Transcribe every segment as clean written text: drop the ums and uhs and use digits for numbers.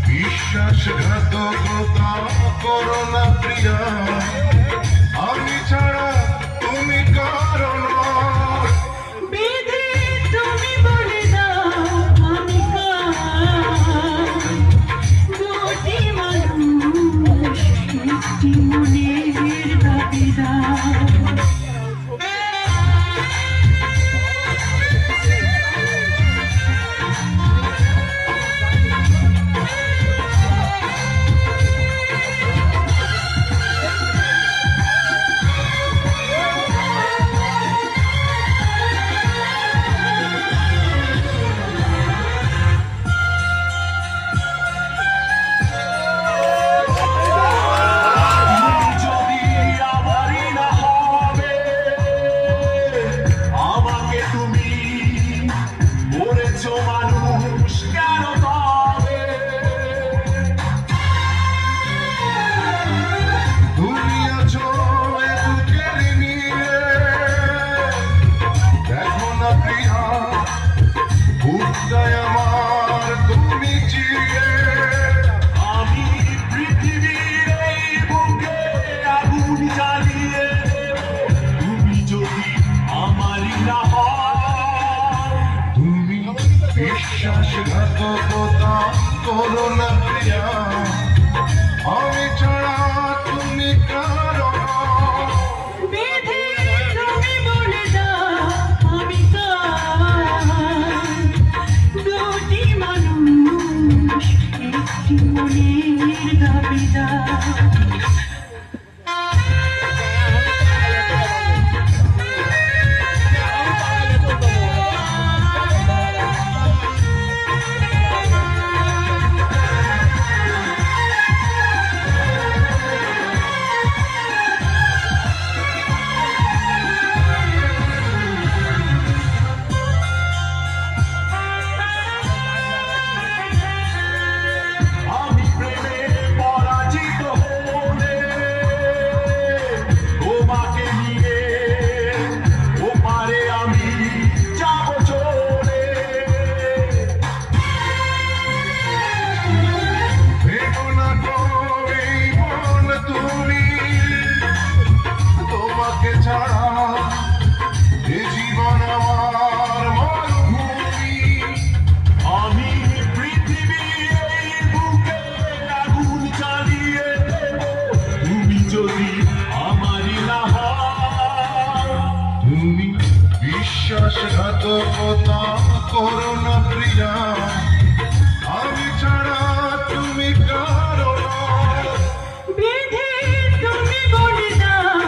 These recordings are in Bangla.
বিশ্বাসঘাতকতা করো না প্রিয়া, আমি ছাড়া তুমি কারণ বিধি তুমি বলে দাও আমি দুটি মানুষ একটি মনের দাবিদার। বিশ্বাসঘাতকতা করো না প্রিয়া, আমি ছাড়া তুমি কারো বিধি তুমি বলে দাও আমি দুটি মানুষ একটি মনের দাবিদার। বিশ্বাসঘাতকতা করো না প্রিয়া, আমি ছাড়া তুমি কারো বিধি তুমি বলে দাও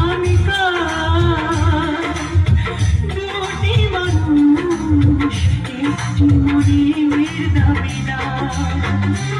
আমি দুটি মানুষ একটি মনের দাবিদার।